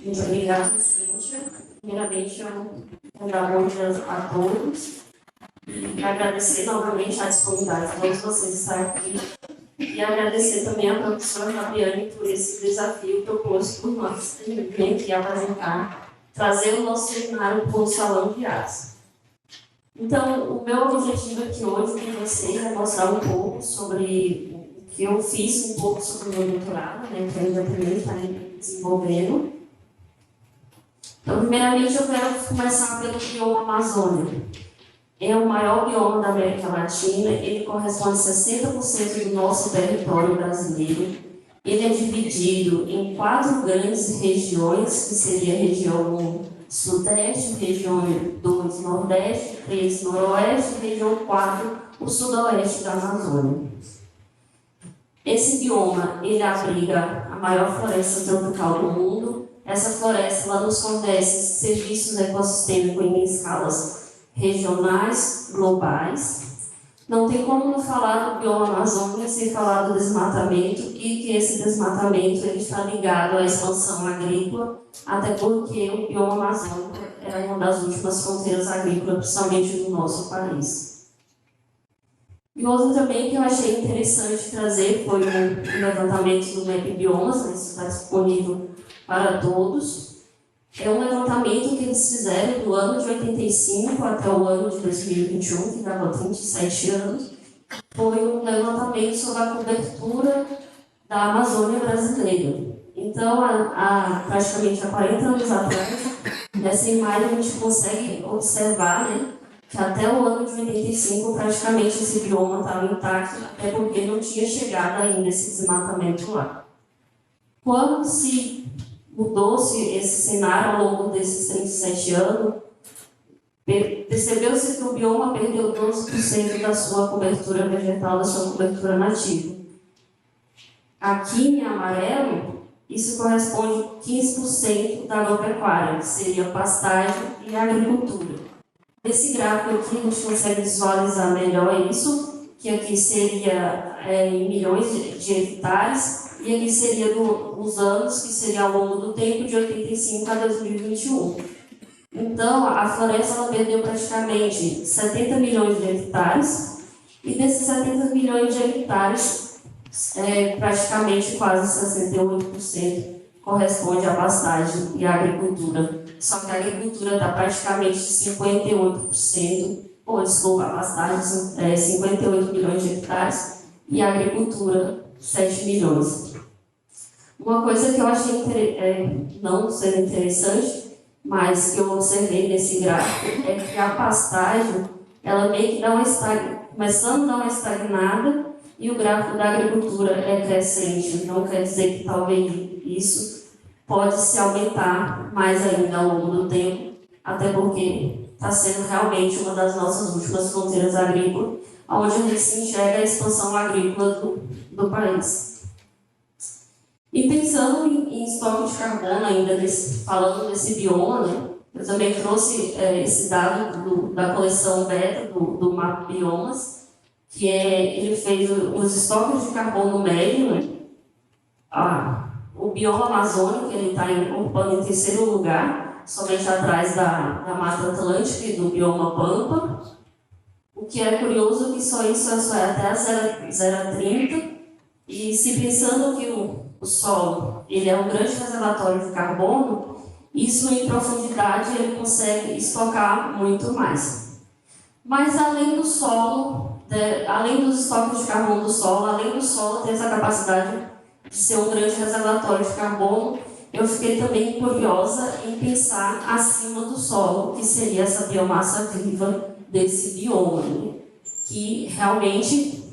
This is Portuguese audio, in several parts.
Muito obrigada, Cíntia. Primeiramente, eu quero dar bom dia a todos e agradecer novamente a disponibilidade de todos vocês estar aqui e agradecer também à professora Fabiane por esse desafio proposto por nós, que vem aqui apresentar, trazer o nosso seminário para o Salão de Artes. Então, o meu objetivo aqui hoje com vocês é mostrar um pouco sobre o que eu fiz, um pouco sobre o meu doutorado, né, que ainda também está desenvolvendo. Então, primeiramente, eu quero começar pelo bioma Amazônia. É o maior bioma da América Latina, ele corresponde a 60% do nosso território brasileiro. Ele é dividido em 4 grandes regiões, que seria a região 1, Sudeste, região 2, Nordeste, 3, Noroeste, e região 4, o Sudoeste da Amazônia. Esse bioma, ele abriga a maior floresta tropical do mundo. Essa floresta ela nos fornece serviços ecossistêmicos em escalas regionais, globais. Não tem como não falar do bioma Amazônia sem falar do desmatamento e que esse desmatamento ele está ligado à expansão agrícola, até porque o bioma Amazônia é uma das últimas fronteiras agrícolas, principalmente do nosso país. E outro também que eu achei interessante trazer foi o levantamento do MEP Biomas, né, isso está disponível para todos. É um levantamento que eles fizeram do ano de 85 até o ano de 2021, que dava 37 anos. Foi um levantamento sobre a cobertura da Amazônia brasileira. Então, praticamente há 40 anos atrás, nessa imagem a gente consegue observar, né, que até o ano de 85 praticamente esse bioma estava intacto, até porque não tinha chegado ainda esse desmatamento lá. Quando se mudou-se esse cenário ao longo desses 37 anos, percebeu-se que o bioma perdeu 12% da sua cobertura vegetal, da sua cobertura nativa. Aqui em amarelo, isso corresponde a 15% da agropecuária, que seria pastagem e agricultura. Nesse gráfico aqui, a gente consegue visualizar melhor isso, que aqui seria em milhões de hectares, e aqui seria os anos, que seria ao longo do tempo, de 85 a 2021. Então, a floresta ela perdeu praticamente 70 milhões de hectares, e desses 70 milhões de hectares, praticamente quase 68% corresponde à pastagem e à agricultura. Só que a agricultura está praticamente 58%, a pastagem 58 milhões de hectares e a agricultura 7 milhões. Uma coisa que eu achei não ser interessante, mas que eu observei nesse gráfico, é que a pastagem, ela meio que começando a dar uma estagnada, e o gráfico da agricultura é crescente. Não quer dizer que talvez isso pode se aumentar mais ainda ao longo do tempo, até porque está sendo realmente uma das nossas últimas fronteiras agrícolas, onde a gente se enxerga a expansão agrícola do país. E pensando em estoque de carbono ainda, falando desse bioma, né, eu também trouxe esse dado da coleção beta do Mapa Biomas, que ele fez os estoques de carbono médio, né? O bioma amazônico, ele está ocupando em terceiro lugar, somente atrás da Mata Atlântica e do bioma Pampa. O que é curioso é que só isso é até a 0,30, e se pensando que o solo ele é um grande reservatório de carbono, isso em profundidade ele consegue estocar muito mais. Mas além do solo, além dos estoques de carbono do solo, além do solo ter essa capacidade de ser um grande reservatório de carbono, eu fiquei também curiosa em pensar acima do solo, que seria essa biomassa viva desse bioma, né? Que realmente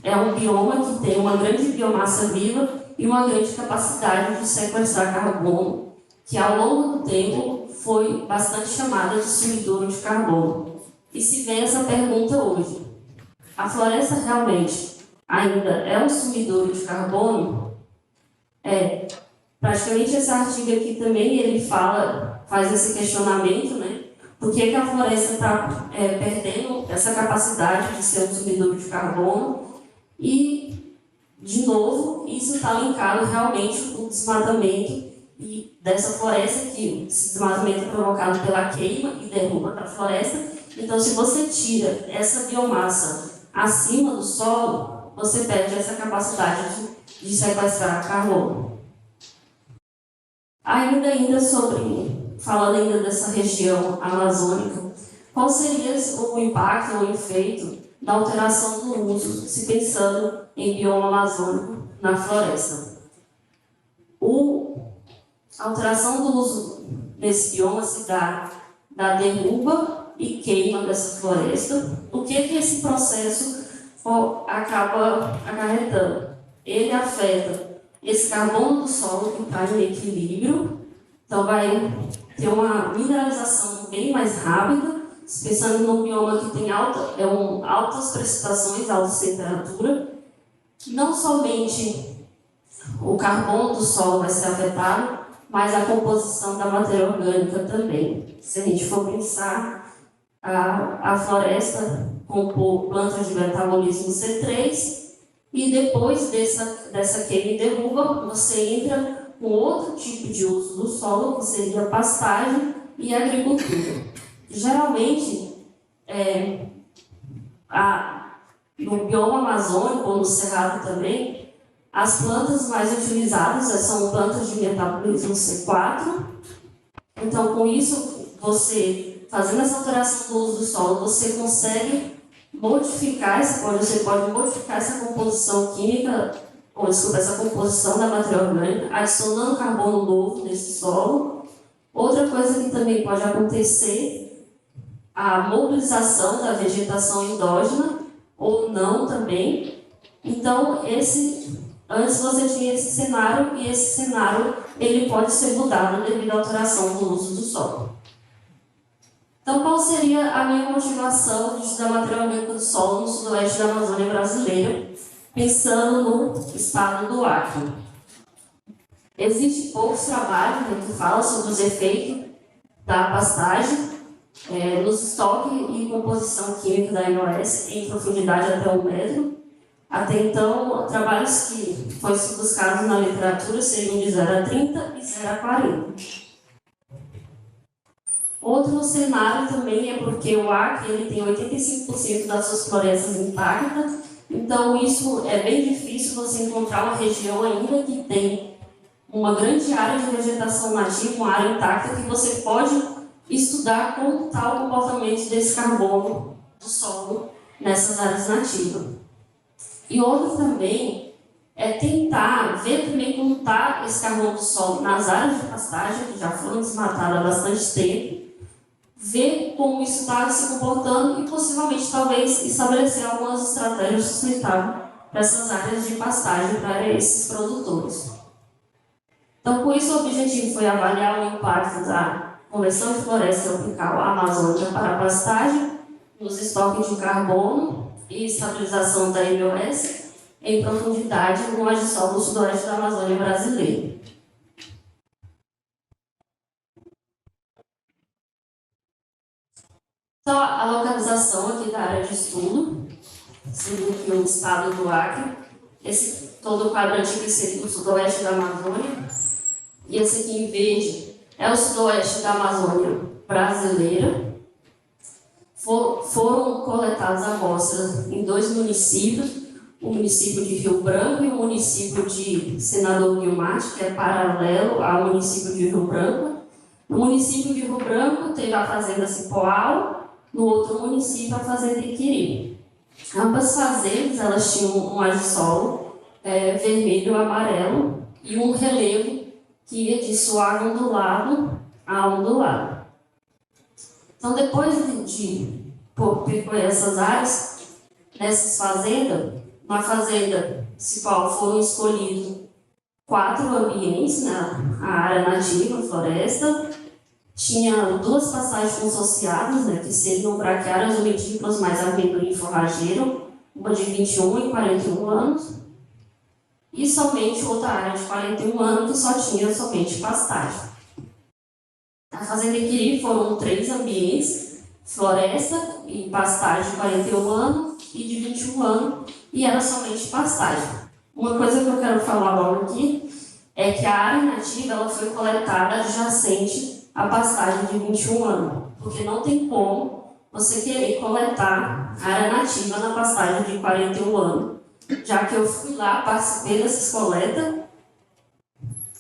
é um bioma que tem uma grande biomassa viva e uma grande capacidade de sequestrar carbono, que ao longo do tempo foi bastante chamada de sumidouro de carbono. E se vem essa pergunta hoje: a floresta realmente ainda é um sumidouro de carbono? Praticamente esse artigo aqui também ele faz esse questionamento, né? Por que a floresta está perdendo essa capacidade de ser um sumidouro de carbono? E, de novo, isso está linkado realmente com o desmatamento e dessa floresta, que esse desmatamento é provocado pela queima e derruba da floresta. Então, se você tira essa biomassa acima do solo, você perde essa capacidade de sequestrar carbono. Falando ainda dessa região amazônica, qual seria o impacto ou o efeito da alteração do uso, se pensando em bioma amazônico na floresta? A alteração do uso nesse bioma se dá da derruba e queima dessa floresta. O que esse processo acaba acarretando? Ele afeta esse carbono do solo que está em equilíbrio, então vai ter uma mineralização bem mais rápida, pensando num bioma que tem altas precipitações, alta temperatura. Não somente o carbono do solo vai ser afetado, mas a composição da matéria orgânica também. Se a gente for pensar, a floresta compõe plantas de metabolismo C3, e depois dessa queima e derruba, você entra com outro tipo de uso do solo, que seria pastagem e agricultura. Geralmente, no bioma amazônico ou no cerrado também, as plantas mais utilizadas são plantas de metabolismo C4. Então, com isso, você fazendo essa alteração do uso do solo, você consegue modificar, você pode modificar essa composição química, essa composição da matéria orgânica, adicionando carbono novo nesse solo. Outra coisa que também pode acontecer, a mobilização da vegetação endógena, ou não também. Então, antes você tinha esse cenário, e esse cenário ele pode ser mudado devido à alteração do uso do solo. Então, qual seria a minha motivação de estudar matéria orgânica do solo no sudoeste da Amazônia brasileira, pensando no estado do Acre? Existem poucos trabalhos que falam sobre os efeitos da pastagem nos estoques e composição química da NOS em profundidade até 1 metro. Até então, trabalhos que foram buscados na literatura seriam de 0 a 30 e 0 a 40. Outro cenário também é porque o Acre ele tem 85% das suas florestas intactas, então isso é bem difícil você encontrar uma região ainda que tem uma grande área de vegetação nativa, uma área intacta, que você pode estudar como está o comportamento desse carbono do solo nessas áreas nativas. E outro também é tentar ver também como está esse carbono do solo nas áreas de pastagem, que já foram desmatadas há bastante tempo, ver como isso está se comportando e possivelmente talvez estabelecer algumas estratégias sustentáveis para essas áreas de pastagem para esses produtores. Então, com isso, o objetivo foi avaliar o impacto da conversão de floresta tropical amazônica para a pastagem, nos estoques de carbono e estabilização da NOS em profundidade no margem-sul do sudoeste da Amazônia brasileira. Então, a localização aqui da área de estudo seria aqui o estado do Acre. Todo o quadrante aqui seria o sudoeste da Amazônia. E esse aqui em verde é o sudoeste da Amazônia brasileira. Foram coletadas amostras em 2 municípios, o município de Rio Branco e o município de Senador Guilmar, que é paralelo ao município de Rio Branco. No município de Rio Branco teve a fazenda Cipoal, no outro município a fazenda Iquiri. Ambas fazendas elas tinham um margem-solo vermelho e amarelo e um relevo que ia de suave ondulado a ondulado. Então, depois de percorrer essas áreas, nessas fazendas, na fazenda Cipoal foram escolhidos 4 ambientes, a área nativa, a floresta. Tinha 2 passagens consociadas, que seriam braquiárias ou retículas mais amendoim forrageiro, uma de 21 e 41 anos, e somente outra área de 41 anos que só tinha somente pastagem. Na fazenda Iquiri foram 3 ambientes, floresta e pastagem de 41 anos e de 21 anos, e era somente pastagem. Uma coisa que eu quero falar logo aqui é que a área nativa ela foi coletada adjacente à pastagem de 21 anos, porque não tem como você querer coletar a área nativa na pastagem de 41 anos, já que eu fui lá, participei dessas coletas,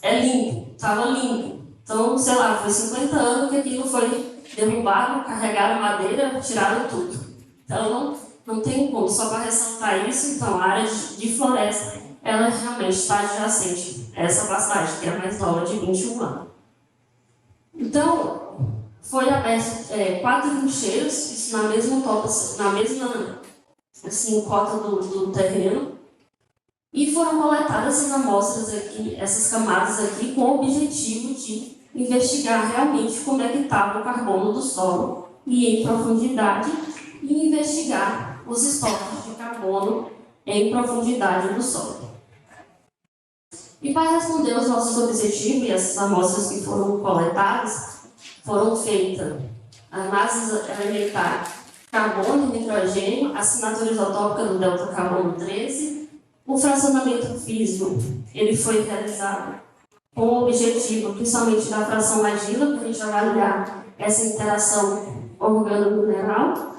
é limpo, estava limpo. Então, sei lá, foi 50 anos que aquilo foi derrubado, carregaram madeira, tiraram tudo. Então, não tem como, só para ressaltar isso, então, a área de floresta, ela realmente está adjacente a essa pastagem, que é a mais nova, de 21 anos. Então, foi aberto 4 lixeiros, isso na mesma assim, cota do terreno, e foram coletadas essas amostras aqui, essas camadas aqui, com o objetivo de investigar realmente como é que estava o carbono do solo e em profundidade, e investigar os estoques de carbono em profundidade do solo. E para responder aos nossos objetivos e essas amostras que foram coletadas, foram feitas análises elementar carbono e nitrogênio, assinatura isotópica do delta carbono 13. O fracionamento físico ele foi realizado com o objetivo, principalmente da fração argila, para a gente avaliar essa interação organo-mineral.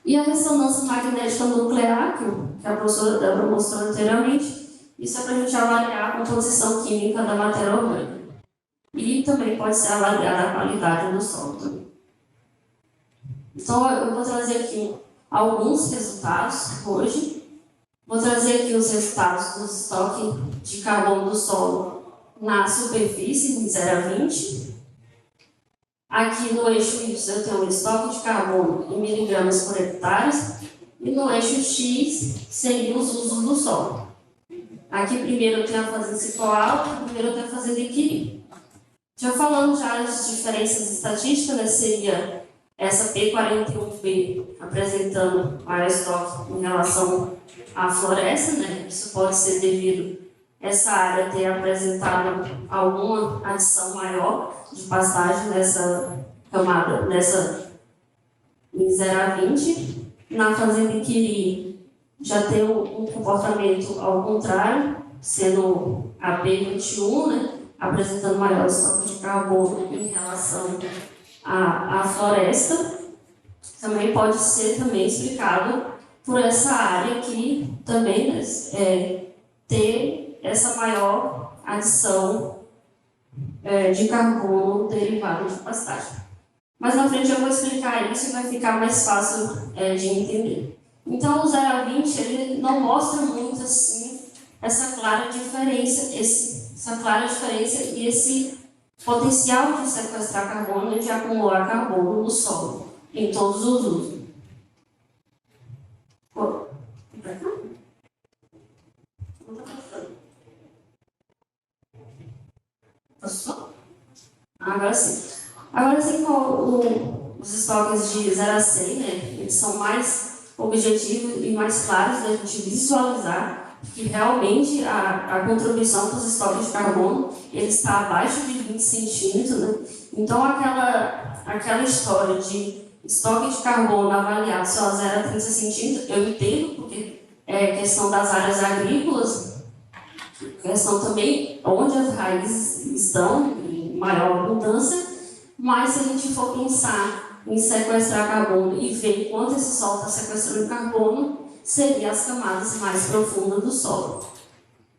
E a ressonância magnética nuclear, que a professora Débora mostrou anteriormente, isso é para a gente avaliar a composição química da matéria orgânica. E também pode ser avaliada a qualidade do solo também. Então, eu vou trazer aqui alguns resultados hoje. Vou trazer aqui os resultados do estoque de carbono do solo na superfície, de 0 a 20. Aqui no eixo Y eu tenho o estoque de carbono em miligramas por hectare. E no eixo X seriam os usos do solo. Aqui primeiro eu tenho a fazenda Cipó Alto, primeiro eu tenho a fazenda Iquiri. Já falando já as diferenças estatísticas, né, seria essa P41B apresentando maior estoque em relação à floresta, né? Isso pode ser devido a essa área ter apresentado alguma adição maior de pastagem nessa camada, em 0 a 20. Na fazenda Iquiri já tem um comportamento ao contrário, sendo a P21, né? Apresentando maior estoque de carbono em relação à floresta. Também pode ser também explicado por essa área que também ter essa maior adição de carbono derivado de pastagem. Mas na frente eu vou explicar isso e vai ficar mais fácil de entender. Então o 0 a 20 ele não mostra muito assim essa clara diferença, e esse potencial de sequestrar carbono e de acumular carbono no solo, em todos os usos. Passou? Agora sim. Agora sim, os estoques de 0 a 100, né, eles são mais objetivos e mais claros da gente visualizar que realmente a contribuição dos estoques de carbono ele está abaixo de 20 centímetros. Né? Então, aquela história de estoque de carbono avaliado só a 0 a 30 centímetros, eu entendo, porque é questão das áreas agrícolas, questão também onde as raízes estão, em maior abundância, mas se a gente for pensar em sequestrar carbono e ver quanto esse solo está sequestrando carbono, seria as camadas mais profundas do solo.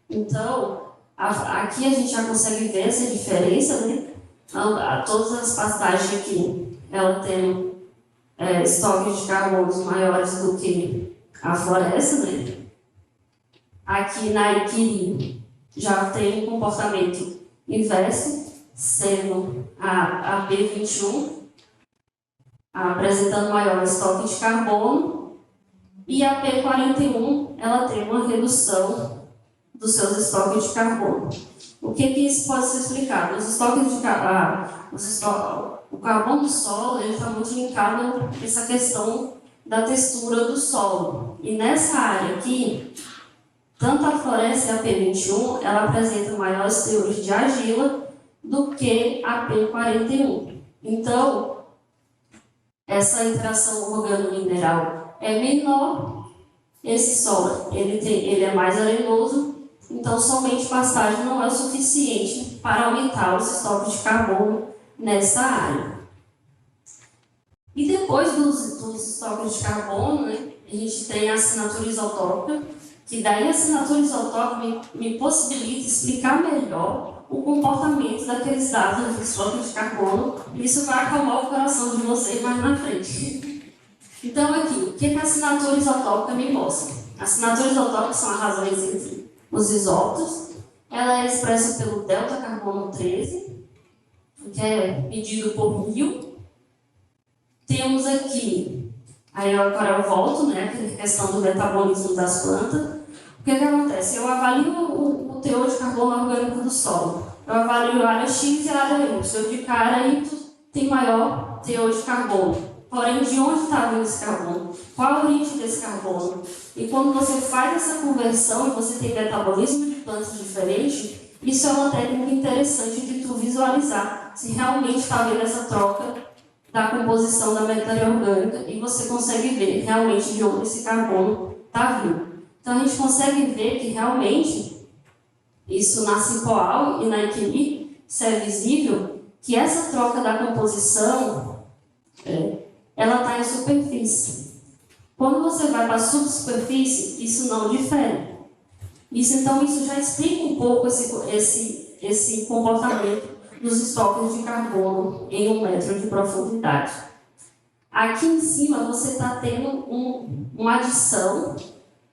Então, aqui a gente já consegue ver essa diferença, né? Todas as pastagens aqui, ela tem estoques de carbonos maiores do que a floresta, né? Aqui na Iquiri já tem um comportamento inverso, sendo a P21 apresentando maior estoque de carbono, e a P41 ela tem uma redução dos seus estoques de carbono. O que isso pode ser explicado? Os estoques de o carbono do solo está muito linkado a essa questão da textura do solo. E nessa área aqui, tanto a floresta e a P21 ela apresenta maiores teores de argila do que a P41. Então, essa interação organo-mineral é menor. Esse solo ele é mais arenoso, Então, somente pastagem não é o suficiente para aumentar os estoques de carbono nessa área. E depois dos estoques de carbono, né, a gente tem a assinatura isotópica, que daí a assinatura isotópica me possibilita explicar melhor o comportamento daqueles dados dos estoques de carbono. Isso vai acalmar o coração de vocês mais na frente. Então, aqui, o que a assinatura isotópica me mostra? A assinatura isotópica são as razões entre os isótopos. Ela é expressa pelo delta carbono 13, que é medido por 1000. Temos aqui, aí agora eu volto, né, a questão do metabolismo das plantas. O que acontece? Eu avalio o teor de carbono orgânico do solo. Eu avalio a área X e a área Y. Se eu de cara Y tem maior teor de carbono. Porém, de onde está vindo esse carbono? Qual a origem desse carbono? E quando você faz essa conversão e você tem metabolismo de plantas diferentes, isso é uma técnica interessante de tu visualizar se realmente está havendo essa troca da composição da matéria orgânica e você consegue ver realmente de onde esse carbono está vindo. Então, a gente consegue ver que realmente isso na Simpoal e na Equili, isso é visível, que essa troca da composição ela está em superfície. Quando você vai para a subsuperfície, isso não difere. Então, isso já explica um pouco esse comportamento dos estoques de carbono em 1 metro de profundidade. Aqui em cima, você está tendo uma adição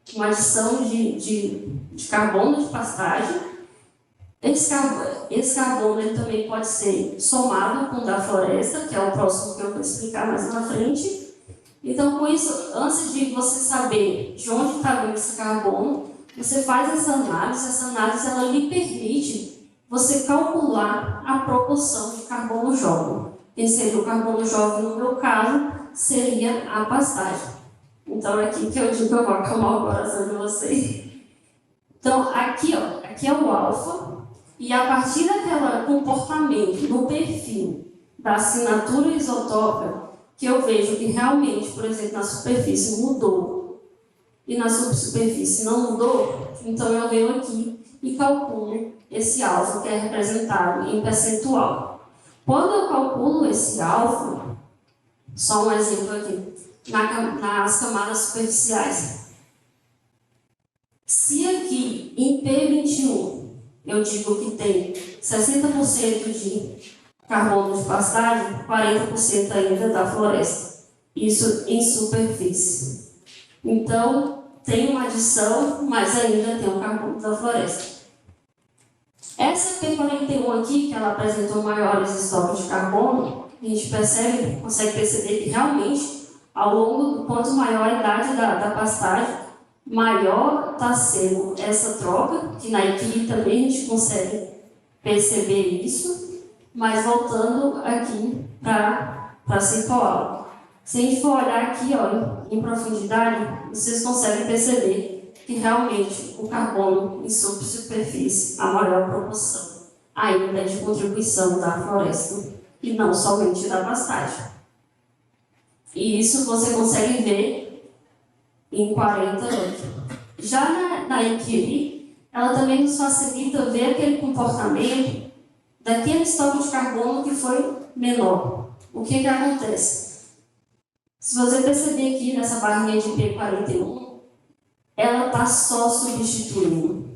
de carbono de pastagem. Esse carbono ele também pode ser somado com o da floresta, que é o próximo que eu vou explicar mais na frente. Então, com isso, antes de você saber de onde está vindo esse carbono, você faz essa análise ela lhe permite você calcular a proporção de carbono jovem. Quem seria o carbono jovem, no meu caso, seria a pastagem. Então, é aqui que eu digo que eu vou acalmar o coração de vocês. Então, aqui é o alfa, e a partir daquele comportamento, do perfil da assinatura isotópica, que eu vejo que realmente, por exemplo, na superfície mudou e na subsuperfície não mudou, então eu venho aqui e calculo esse alfa que é representado em percentual. Quando eu calculo esse alfa, só um exemplo aqui, nas camadas superficiais. Se aqui em P21 eu digo que tem 60% de carbono de pastagem, 40% ainda da floresta. Isso em superfície. Então, tem uma adição, mas ainda tem o carbono da floresta. Essa P41 aqui, que ela apresentou maiores estoques de carbono, a gente consegue perceber que realmente, ao longo do quanto maior a idade da pastagem, maior está sendo essa troca, que na equipe também a gente consegue perceber isso. Mas voltando aqui para a Simpoal. Se a gente for olhar aqui em profundidade, vocês conseguem perceber que realmente o carbono em subsuperfície, a maior proporção, ainda é de contribuição da floresta e não somente da pastagem. E isso você consegue ver em 40 anos. Já na Equili, ela também nos facilita ver aquele comportamento daquele estoque de carbono que foi menor. O que acontece? Se você perceber aqui nessa barrinha de P41, ela está só substituindo.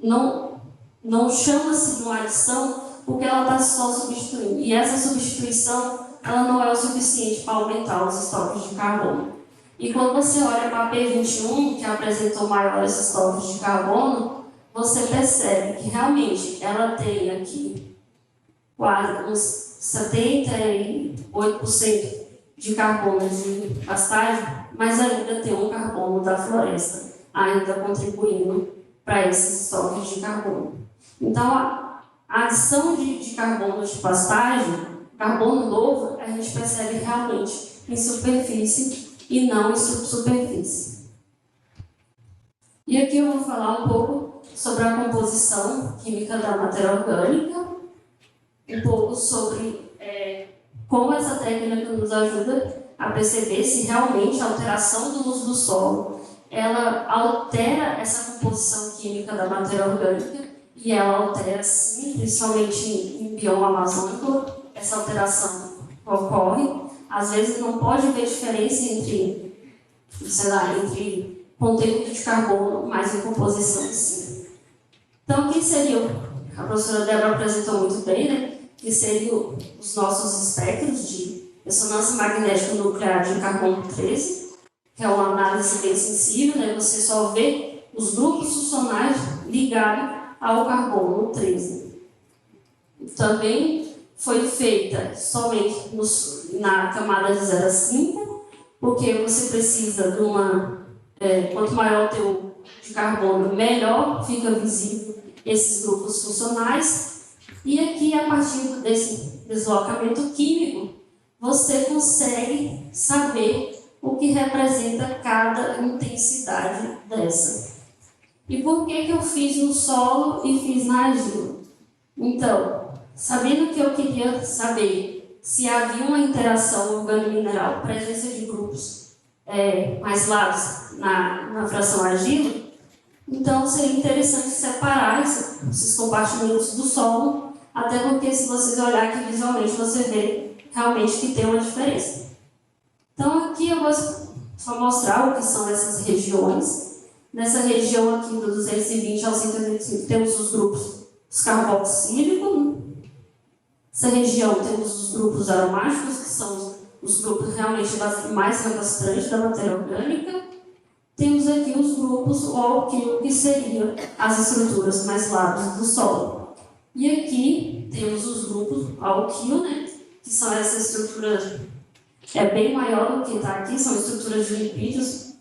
Não chama-se de uma adição porque ela está só substituindo. E essa substituição ela não é o suficiente para aumentar os estoques de carbono. E quando você olha para a P21, que apresentou maiores estoques de carbono, você percebe que realmente ela tem aqui quase uns 78% de carbono de pastagem, mas ainda tem um carbono da floresta, ainda contribuindo para esses estoques de carbono. Então, a adição de carbono de pastagem, carbono novo, a gente percebe realmente em superfície e não em subsuperfície. E aqui eu vou falar um pouco sobre a composição química da matéria orgânica, um pouco sobre como essa técnica nos ajuda a perceber se realmente a alteração do uso do solo ela altera essa composição química da matéria orgânica e ela altera, sim, principalmente em bioma amazônico, essa alteração ocorre. Às vezes não pode haver diferença entre, sei lá, entre conteúdo de carbono mais em composição, sim. Então, o que seria, a professora Débora apresentou muito bem, né? Que seriam os nossos espectros de ressonância magnética nuclear de carbono 13, que é uma análise bem sensível, né? Você só vê os grupos funcionais ligados ao carbono 13. Também foi feita somente na camada de 0 a 5, porque você precisa de uma... quanto maior o teor de carbono, melhor fica visível esses grupos funcionais. E aqui, a partir desse deslocamento químico, você consegue saber o que representa cada intensidade dessa. E por que eu fiz no solo e fiz na argila? Então, sabendo que eu queria saber se havia uma interação organo-mineral, presença de grupos mais lados na fração argila, então seria interessante separar esses compartimentos do solo, até porque se vocês olharem aqui visualmente, você vê realmente que tem uma diferença. Então aqui eu vou só mostrar o que são essas regiões. Nessa região aqui do 220 ao 125 temos os grupos os carboxílicos. Nessa região temos os grupos aromáticos, que são os grupos realmente mais recalcitrantes da matéria orgânica. Temos aqui os grupos alquilo, que seriam as estruturas mais lábias do solo. E aqui temos os grupos alquilo, né, que são essas estruturas bem maior do que está aqui, são estruturas de lipídios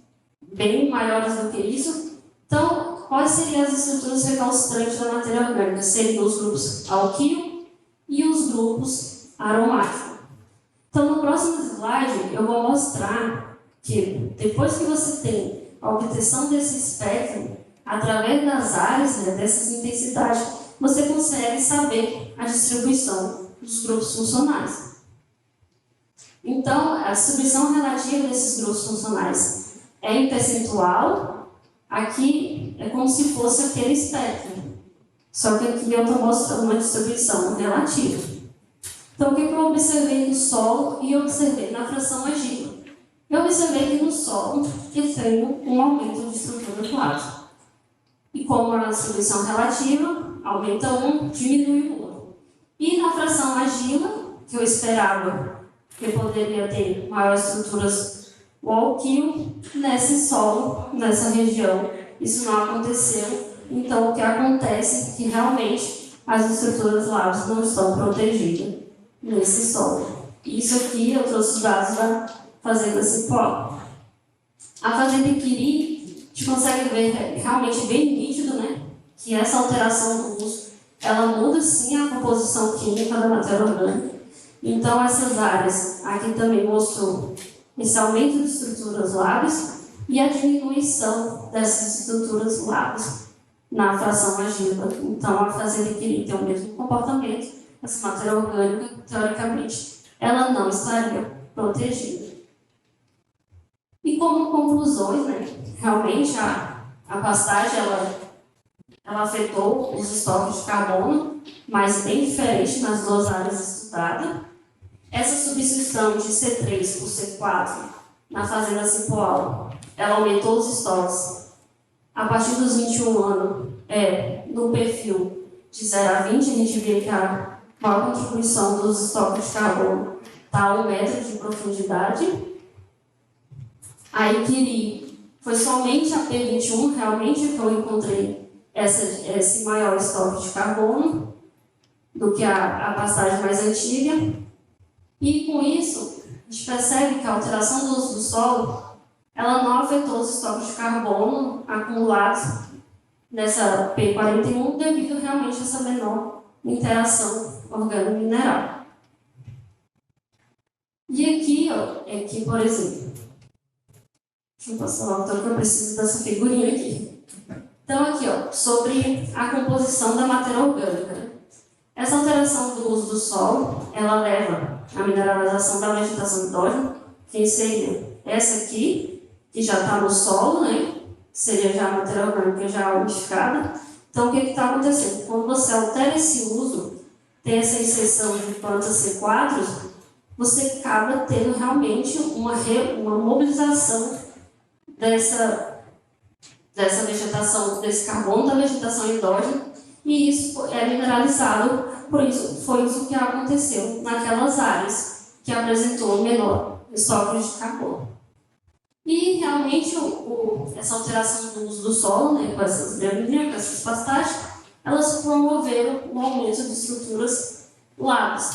bem maiores do que isso. Então, quais seriam as estruturas recalcitrantes da matéria orgânica? Seriam os grupos alquilo e os grupos aromáticos. Então, no próximo slide, eu vou mostrar que depois que você tem a obtenção desse espectro, através das áreas, né, dessas intensidades, você consegue saber a distribuição dos grupos funcionais. Então, a distribuição relativa desses grupos funcionais é em percentual. Aqui é como se fosse aquele espectro, só que aqui eu estou mostrando uma distribuição relativa. Então, o que eu observei no solo e observei na fração argila? Eu observei que no solo eu tenho um aumento de estrutura plasma. E como a distribuição relativa aumenta um, diminui o outro. E na fração argila, que eu esperava que eu poderia ter maiores estruturas alquilo, nesse solo, nessa região, isso não aconteceu. Então, o que acontece é que realmente as estruturas lábias não estão protegidas nesse solo. Isso aqui eu trouxe os dados da Fazenda Cipó. A Fazenda Iquiri, a gente consegue ver realmente bem nítido, né, que essa alteração do uso, ela muda sim a composição química da matéria orgânica. Então, essas áreas aqui também mostrou esse aumento de estruturas lábias e a diminuição dessas estruturas lábias na fração argila. Então, a Fazenda Iquiri tem o mesmo comportamento. Essa matéria orgânica, teoricamente, ela não estaria protegida. E como conclusões, né, realmente a pastagem ela afetou os estoques de carbono, mas bem diferente nas duas áreas estudadas. Essa substituição de C3 por C4 na fazenda Cipoal, ela aumentou os estoques. A partir dos 21 anos, no perfil de 0 a 20, a gente vê que a maior contribuição dos estoques de carbono está a 1 metro de profundidade. A Iquiri foi somente a P21, realmente, que eu encontrei esse maior estoque de carbono do que a pastagem mais antiga. E com isso, a gente percebe que a alteração do uso do solo, ela não afetou os estoques de carbono acumulados nessa P41 devido realmente a essa menor interação organo-mineral. E aqui, por exemplo, deixa eu passar logo, então, que eu preciso dessa figurinha aqui. Então, aqui, sobre a composição da matéria orgânica. Essa alteração do uso do solo, ela leva à mineralização da vegetação endógena, que seria essa aqui, que já está no solo, né? seria já a matéria orgânica já umidificada. Então, o que está acontecendo? Quando você altera esse uso, tem essa inserção de plantas C4, você acaba tendo realmente uma mobilização dessa vegetação, desse carbono da vegetação endógena, e isso é mineralizado, por isso foi isso que aconteceu naquelas áreas que apresentou menor estoque de carbono. E realmente essa alteração do uso do solo, né, com essas gramíneas, com essas pastagens, elas promoveram o aumento de estruturas lábeis,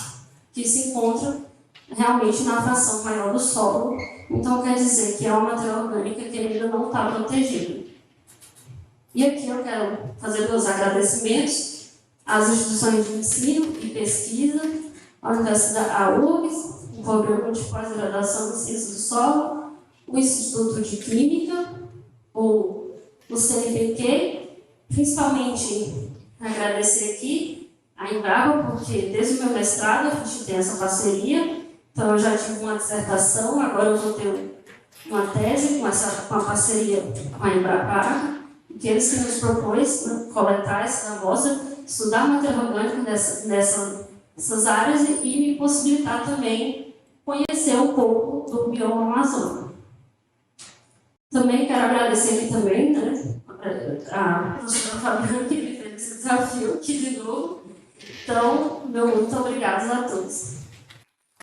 que se encontram realmente na fração maior do solo. Então quer dizer que é uma matéria orgânica que ainda não está protegida. E aqui eu quero fazer meus agradecimentos às instituições de ensino e pesquisa, à Universidade, à URGS, o Programa de Pós-Graduação em Ciências do Solo, o Instituto de Química, o CNPq, principalmente agradecer aqui a Embrapa, porque desde o meu mestrado a gente tem essa parceria, então eu já tive uma dissertação, agora eu vou ter uma tese com a parceria com a Embrapa, que eles que nos propôs, né, coletar essa amostra, estudar a matéria orgânica nessas áreas e me possibilitar também conhecer um pouco do bioma amazônico. Também quero agradecer aqui também, né, a professora Fabiana, que me fez esse desafio aqui de novo. Então, meu muito obrigado a todos.